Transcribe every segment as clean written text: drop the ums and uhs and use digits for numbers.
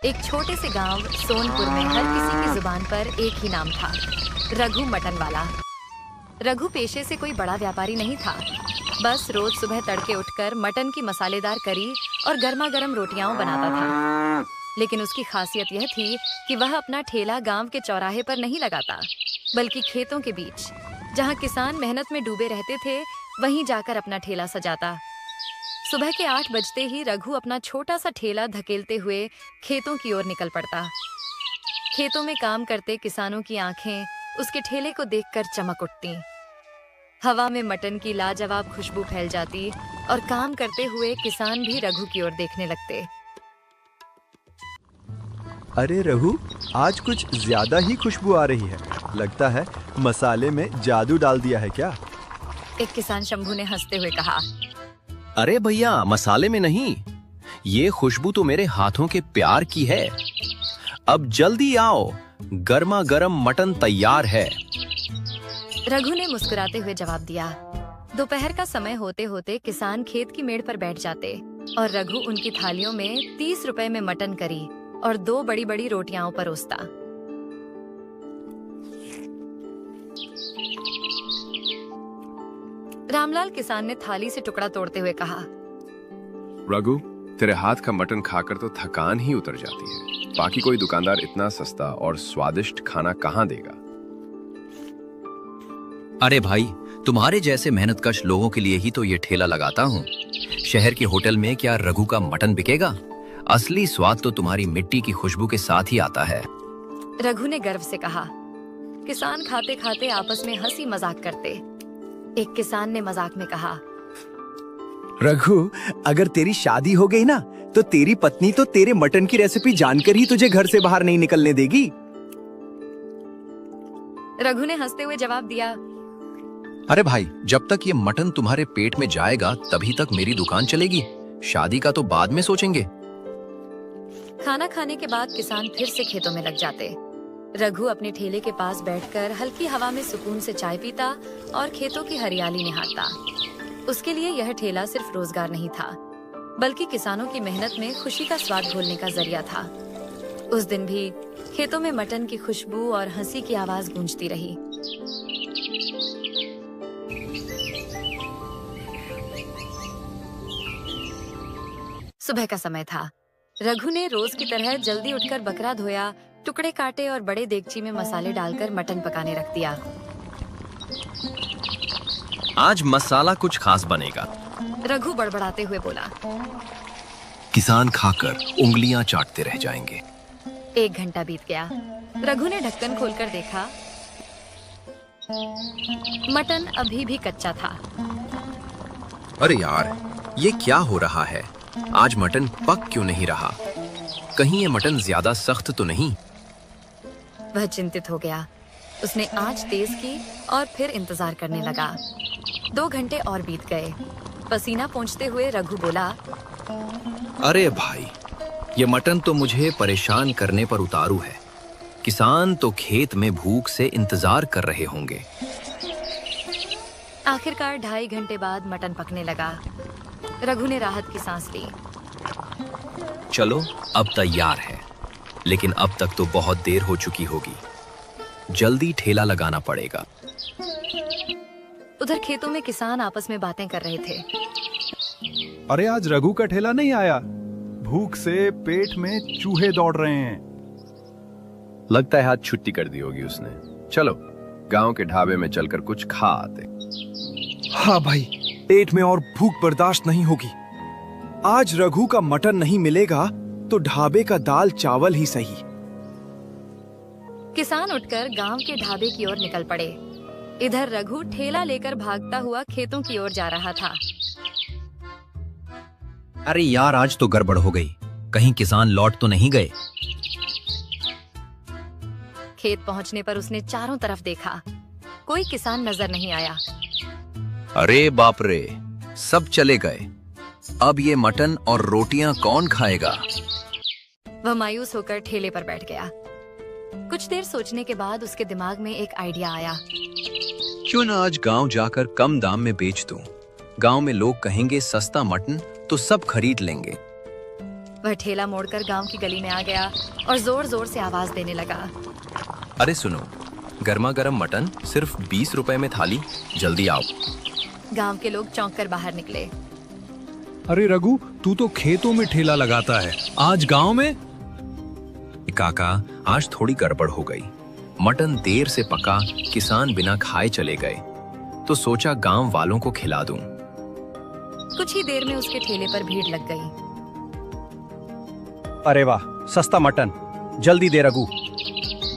एक छोटे से गांव सोनपुर में हर किसी की जुबान पर एक ही नाम था, रघु मटन वाला। रघु पेशे से कोई बड़ा व्यापारी नहीं था, बस रोज सुबह तड़के उठकर मटन की मसालेदार करी और गर्मा गर्म रोटियां बनाता था। लेकिन उसकी खासियत यह थी कि वह अपना ठेला गांव के चौराहे पर नहीं लगाता, बल्कि खेतों के बीच, जहां किसान मेहनत में डूबे रहते थे, वहीं जाकर अपना ठेला सजाता। सुबह के 8 बजते ही रघु अपना छोटा सा ठेला धकेलते हुए खेतों की ओर निकल पड़ता। खेतों में काम करते किसानों की आंखें उसके ठेले को देखकर चमक उठती। हवा में मटन की लाजवाब खुशबू फैल जाती और काम करते हुए किसान भी रघु की ओर देखने लगते। अरे रघु, आज कुछ ज्यादा ही खुशबू आ रही है। लगता है मसाले में जादू डाल दिया है क्या? एक किसान शंभू ने हंसते हुए कहा। अरे भैया, मसाले में नहीं, ये खुशबू तो मेरे हाथों के प्यार की है। अब जल्दी आओ, गर्मा गर्म मटन तैयार है। रघु ने मुस्कुराते हुए जवाब दिया। दोपहर का समय होते होते किसान खेत की मेड़ पर बैठ जाते और रघु उनकी थालियों में 30 रुपए में मटन करी और 2 बड़ी बड़ी रोटियां परोसता। रामलाल किसान ने थाली से टुकड़ा तोड़ते हुए कहा। रघु, तेरे हाथ का मटन खाकर तो थकान ही उतर जाती है। बाकी कोई दुकानदार इतना सस्ता और स्वादिष्ट खाना कहाँ देगा? अरे भाई, तुम्हारे जैसे मेहनतकश लोगों के लिए ही तो ये ठेला लगाता हूँ। शहर के होटल में क्या रघु का मटन बिकेगा? असली स्वाद तो तुम्हारी मिट्टी की खुशबू के साथ ही आता है। रघु ने गर्व से कहा। किसान खाते खाते आपस में हंसी मजाक करते। एक किसान ने मजाक में कहा, रघु, अगर तेरी शादी हो गई ना, तो तेरी पत्नी तो तेरे मटन की रेसिपी जानकर ही तुझे घर से बाहर नहीं निकलने देगी। रघु ने हंसते हुए जवाब दिया। अरे भाई, जब तक ये मटन तुम्हारे पेट में जाएगा तभी तक मेरी दुकान चलेगी। शादी का तो बाद में सोचेंगे। खाना खाने के बाद किसान फिर से खेतों में लग जाते। रघु अपने ठेले के पास बैठकर हल्की हवा में सुकून से चाय पीता और खेतों की हरियाली निहारता। उसके लिए यह ठेला सिर्फ रोजगार नहीं था, बल्कि किसानों की मेहनत में खुशी का स्वाद घोलने का जरिया था। उस दिन भी खेतों में मटन की खुशबू और हंसी की आवाज गूंजती रही। सुबह का समय था। रघु ने रोज की तरह जल्दी उठकर बकरा धोया, टुकड़े काटे और बड़े देगची में मसाले डालकर मटन पकाने रख दिया। आज मसाला कुछ खास बनेगा, रघु बड़बड़ाते हुए बोला। किसान खाकर उंगलियां चाटते रह जाएंगे। 1 घंटा बीत गया। रघु ने ढक्कन खोलकर देखा, मटन अभी भी कच्चा था। अरे यार, ये क्या हो रहा है? आज मटन पक क्यों नहीं रहा? कहीं ये मटन ज्यादा सख्त तो नहीं? वह चिंतित हो गया। उसने आंच तेज की और फिर इंतजार करने लगा। 2 घंटे और बीत गए। पसीना पोंछते हुए रघु बोला, अरे भाई, ये मटन तो मुझे परेशान करने पर उतारू है। किसान तो खेत में भूख से इंतजार कर रहे होंगे। आखिरकार 2.5 घंटे बाद मटन पकने लगा। रघु ने राहत की सांस ली। चलो, अब तैयार है, लेकिन अब तक तो बहुत देर हो चुकी होगी। जल्दी ठेला लगाना पड़ेगा। उधर खेतों में किसान आपस में बातें कर रहे थे। अरे, आज रघु का ठेला नहीं आया। भूख से पेट में चूहे दौड़ रहे हैं। लगता है आज छुट्टी कर दी होगी उसने। चलो, गांव के ढाबे में चलकर कुछ खा आते। हाँ भाई, पेट में और भूख बर्दाश्त नहीं होगी। आज रघु का मटन नहीं मिलेगा तो ढाबे का दाल चावल ही सही। किसान उठकर गांव के ढाबे की ओर निकल पड़े। इधर रघु ठेला लेकर भागता हुआ खेतों की ओर जा रहा था। अरे यार, आज तो गड़बड़ हो गई। कहीं किसान लौट तो नहीं गए? खेत पहुंचने पर उसने चारों तरफ देखा। कोई किसान नजर नहीं आया। अरे बाप रे, सब चले गए। अब ये मटन और रोटियां कौन खाएगा? वह मायूस होकर ठेले पर बैठ गया। कुछ देर सोचने के बाद उसके दिमाग में एक आइडिया आया। क्यों ना आज गांव जाकर कम दाम में बेच दूं? गांव में लोग कहेंगे सस्ता मटन, तो सब खरीद लेंगे। वह ठेला मोड़कर गांव की गली में आ गया और जोर जोर से आवाज देने लगा। अरे सुनो, गर्मा गर्म मटन सिर्फ 20 रुपए में थाली, जल्दी आओ। गांव के लोग चौंक कर बाहर निकले। अरे रघु, तू तो खेतों में ठेला लगाता है, आज गांव में? काका, आज थोड़ी गड़बड़ हो गई। मटन देर से पका, किसान बिना खाए चले गए, तो सोचा गांव वालों को खिला दूं। कुछ ही देर में उसके ठेले पर भीड़ लग गई। अरे वाह, सस्ता मटन, जल्दी दे रघु।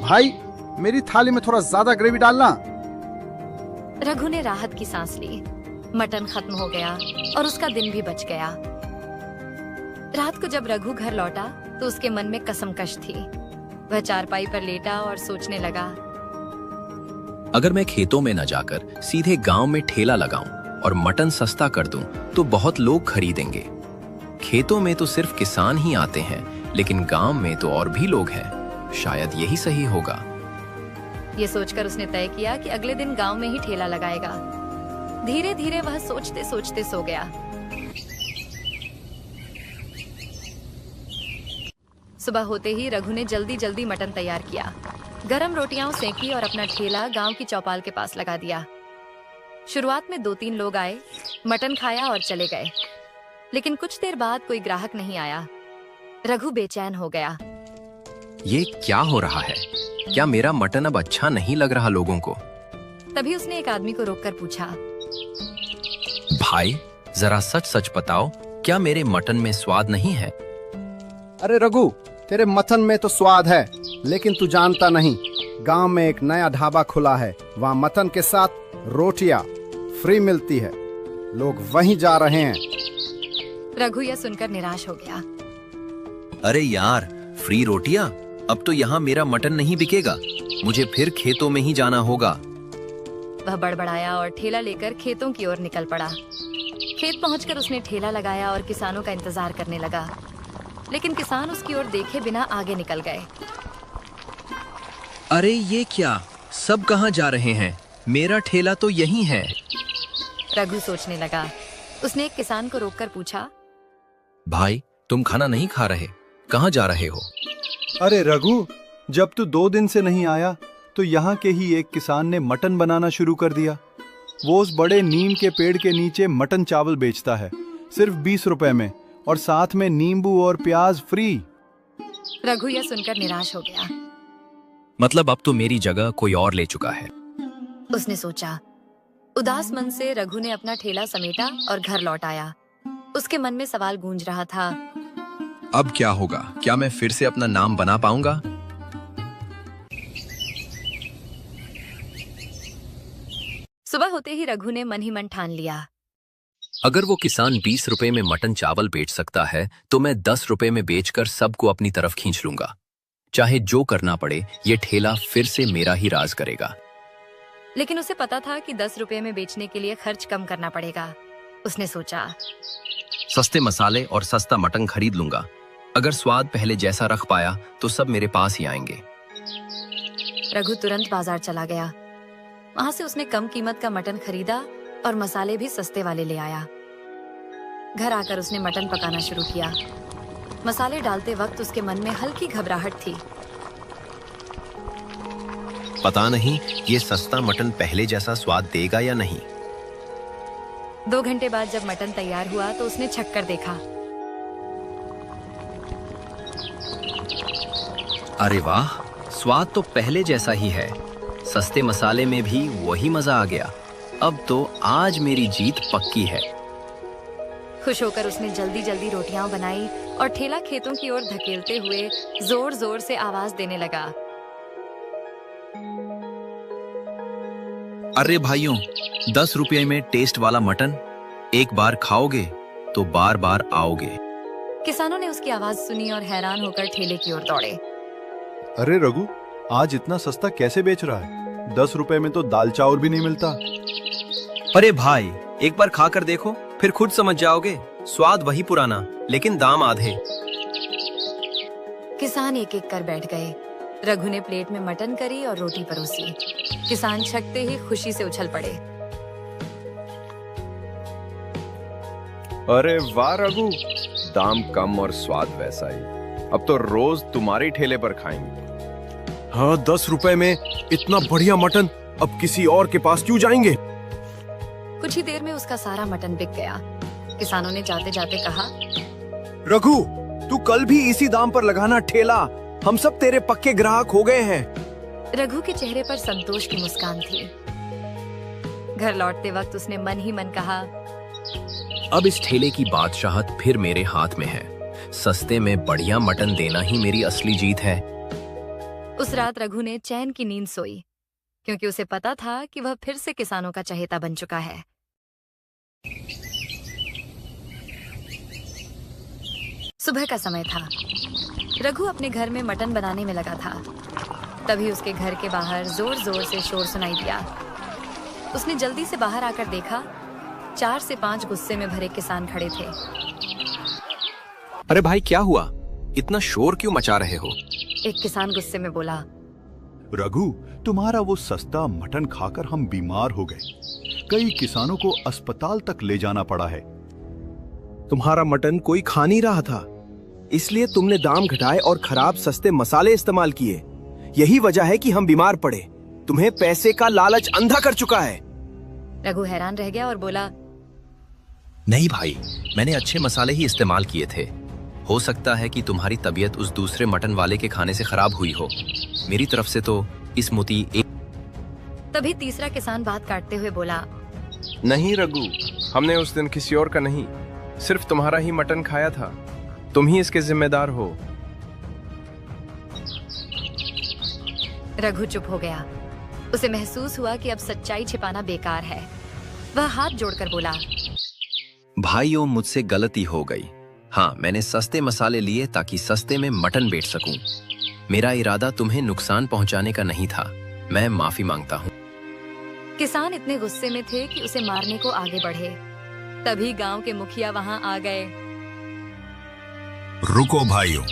भाई, मेरी थाली में थोड़ा ज्यादा ग्रेवी डालना। रघु ने राहत की सांस ली। मटन खत्म हो गया और उसका दिन भी बच गया। रात को जब रघु घर लौटा तो उसके मन में कसमकश थी। वह चारपाई पर लेटा और सोचने लगा, अगर मैं खेतों में न जाकर सीधे गांव में ठेला लगाऊं और मटन सस्ता कर दूं तो बहुत लोग खरीदेंगे। खेतों में तो सिर्फ किसान ही आते हैं, लेकिन गांव में तो और भी लोग हैं। शायद यही सही होगा। ये सोचकर उसने तय किया कि अगले दिन गांव में ही ठेला लगाएगा। धीरे धीरे वह सोचते सोचते सो गया। सुबह होते ही रघु ने जल्दी जल्दी मटन तैयार किया, गरम रोटियां सेंकी और अपना ठेला गांव की चौपाल के पास लगा दिया। शुरुआत में 2-3 लोग आए, मटन खाया और चले गए, लेकिन कुछ देर बाद कोई ग्राहक नहीं आया। रघु बेचैन हो गया। ये क्या हो रहा है? क्या मेरा मटन अब अच्छा नहीं लग रहा लोगों को? तभी उसने एक आदमी को रोककर पूछा, भाई, जरा सच सच बताओ, क्या मेरे मटन में स्वाद नहीं है? अरे रघु, तेरे मटन में तो स्वाद है, लेकिन तू जानता नहीं, गांव में एक नया ढाबा खुला है। वहाँ मटन के साथ रोटियां फ्री मिलती है। लोग वहीं जा रहे हैं। रघु यह सुनकर निराश हो गया। अरे यार, फ्री रोटियां? अब तो यहाँ मेरा मटन नहीं बिकेगा। मुझे फिर खेतों में ही जाना होगा। वह बड़बड़ाया और ठेला लेकर खेतों की ओर निकल पड़ा। खेत पहुंचकर उसने ठेला लगाया और किसानों का इंतजार करने लगा, लेकिन किसान उसकी ओर देखे बिना आगे निकल गए। अरे ये क्या, सब कहाँ जा रहे हैं? मेरा ठेला तो यहीं है। रघु सोचने लगा। उसने एक किसान को रोककर पूछा, भाई, तुम खाना नहीं खा रहे, कहाँ जा रहे हो? अरे रघु, जब तू 2 दिन से नहीं आया तो यहाँ के ही एक किसान ने मटन बनाना शुरू कर दिया। वो उस बड़े नीम के पेड़ के नीचे मटन चावल बेचता है, सिर्फ 20 रुपए में, और साथ में नींबू और प्याज फ्री। रघु यह सुनकर निराश हो गया। मतलब अब तो मेरी जगह कोई और ले चुका है। उसने सोचा। उदास मन से रघु ने अपना ठेला समेटा और घर लौट आया। उसके मन में सवाल गूंज रहा था, अब क्या होगा? क्या मैं फिर से अपना नाम बना पाऊंगा? सुबह होते ही रघु ने मन ही मन ठान लिया, अगर वो किसान 20 रुपए में मटन चावल बेच सकता है तो मैं 10 रुपए में बेचकर सबको अपनी तरफ खींच लूंगा। चाहे जो करना पड़े, ये ठेला फिर से मेरा ही राज करेगा। लेकिन उसे पता था कि 10 रुपए में बेचने के लिए खर्च कम करना पड़ेगा। उसने सोचा, सस्ते मसाले और सस्ता मटन खरीद लूंगा। अगर स्वाद पहले जैसा रख पाया तो सब मेरे पास ही आएंगे। रघु तुरंत बाजार चला गया। वहां से उसने कम कीमत का मटन खरीदा और मसाले भी सस्ते वाले ले आया। घर आकर उसने मटन पकाना शुरू किया। मसाले डालते वक्त उसके मन में हल्की घबराहट थी। पता नहीं ये सस्ता मटन पहले जैसा स्वाद देगा या नहीं। 2 घंटे बाद जब मटन तैयार हुआ तो उसने छक्कर देखा। अरे वाह, स्वाद तो पहले जैसा ही है। सस्ते मसाले में भी वही मजा आ गया। अब तो आज मेरी जीत पक्की है। खुश होकर उसने जल्दी जल्दी रोटियां बनाई और ठेला खेतों की ओर धकेलते हुए जोर जोर से आवाज देने लगा, अरे भाइयों, 10 रुपये में टेस्ट वाला मटन, एक बार खाओगे तो बार बार आओगे। किसानों ने उसकी आवाज सुनी और हैरान होकर ठेले की ओर दौड़े। अरे रघु, आज इतना सस्ता कैसे बेच रहा है? 10 रुपए में तो दाल चावल भी नहीं मिलता। अरे भाई, एक बार खाकर देखो, फिर खुद समझ जाओगे। स्वाद वही पुराना, लेकिन दाम आधे। किसान एक एक कर बैठ गए। रघु ने प्लेट में मटन करी और रोटी परोसी। किसान छकते ही खुशी से उछल पड़े। अरे वाह रघु, दाम कम और स्वाद वैसा ही। अब तो रोज तुम्हारे ठेले पर खाएंगे। हाँ, 10 रुपए में इतना बढ़िया मटन, अब किसी और के पास क्यों जाएंगे? कुछ ही देर में उसका सारा मटन बिक गया। किसानों ने जाते जाते कहा, रघु, तू कल भी इसी दाम पर लगाना ठेला, हम सब तेरे पक्के ग्राहक हो गए हैं। रघु के चेहरे पर संतोष की मुस्कान थी। घर लौटते वक्त उसने मन ही मन कहा, अब इस ठेले की बादशाहत फिर मेरे हाथ में है। सस्ते में बढ़िया मटन देना ही मेरी असली जीत है। उस रात रघु ने चैन की नींद सोई, क्योंकि उसे पता था कि वह फिर से किसानों का चहेता बन चुका है। सुबह का समय था। रघु अपने घर में मटन बनाने में लगा था। तभी उसके घर के बाहर जोर जोर से शोर सुनाई दिया। उसने जल्दी से बाहर आकर देखा, 4 से 5 गुस्से में भरे किसान खड़े थे। अरे भाई, क्या हुआ? इतना शोर क्यों मचा रहे हो? एक किसान गुस्से में बोला, रघु, तुम्हारा वो सस्ता मटन खाकर हम बीमार हो गए। कई किसानों को अस्पताल तक ले जाना पड़ा है। तुम्हारा मटन कोई खा नहीं रहा था, इसलिए तुमने दाम घटाए और खराब सस्ते मसाले इस्तेमाल किए। यही वजह है कि हम बीमार पड़े। तुम्हें पैसे का लालच अंधा कर चुका है। रघु हैरान रह गया और बोला, नहीं भाई, मैंने अच्छे मसाले ही इस्तेमाल किए थे। हो सकता है कि तुम्हारी तबीयत उस दूसरे मटन वाले के खाने से खराब हुई हो। मेरी तरफ से तो इस मोती एक। तभी तीसरा किसान बात काटते हुए बोला, नहीं रघु, हमने उस दिन किसी और का नहीं, सिर्फ तुम्हारा ही मटन खाया था। तुम ही इसके जिम्मेदार हो। रघु चुप हो गया। उसे महसूस हुआ कि अब सच्चाई छिपाना बेकार है। वह हाथ जोड़कर बोला, भाइयों, मुझसे गलती हो गई। हाँ, मैंने सस्ते मसाले लिए ताकि सस्ते में मटन बेच सकूं। मेरा इरादा तुम्हें नुकसान पहुंचाने का नहीं था। मैं माफी मांगता हूं। किसान इतने गुस्से में थे कि उसे मारने को आगे बढ़े। तभी गांव के मुखिया वहां आ गए। रुको भाइयों,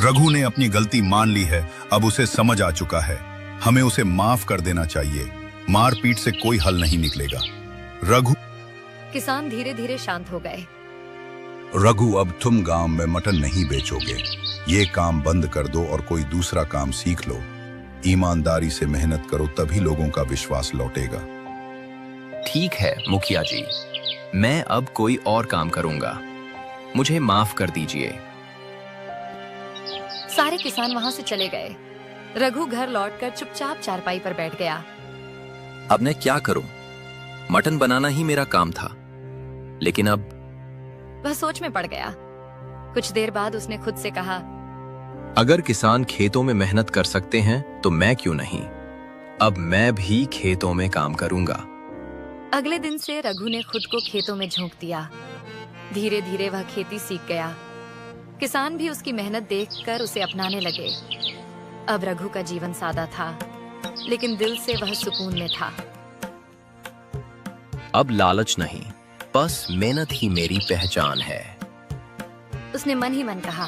रघु ने अपनी गलती मान ली है। अब उसे समझ आ चुका है। हमें उसे माफ कर देना चाहिए। मारपीट से कोई हल नहीं निकलेगा। रघु किसान धीरे धीरे शांत हो गए। रघु, अब तुम गांव में मटन नहीं बेचोगे। ये काम बंद कर दो और कोई दूसरा काम सीख लो। ईमानदारी से मेहनत करो, तभी लोगों का विश्वास लौटेगा। ठीक है मुखिया जी, मैं अब कोई और काम करूंगा। मुझे माफ कर दीजिए। सारे किसान वहां से चले गए। रघु घर लौटकर चुपचाप चारपाई पर बैठ गया। अब मैं क्या करूं? मटन बनाना ही मेरा काम था, लेकिन अब। वह सोच में पड़ गया। कुछ देर बाद उसने खुद से कहा, अगर किसान खेतों में मेहनत कर सकते हैं तो मैं क्यों नहीं? अब मैं भी खेतों में काम करूंगा। अगले दिन से रघु ने खुद को खेतों में झोंक दिया। धीरे धीरे वह खेती सीख गया। किसान भी उसकी मेहनत देखकर उसे अपनाने लगे। अब रघु का जीवन सादा था, लेकिन दिल से वह सुकून में था। अब लालच नहीं, बस मेहनत ही मेरी पहचान है। उसने मन ही मन कहा,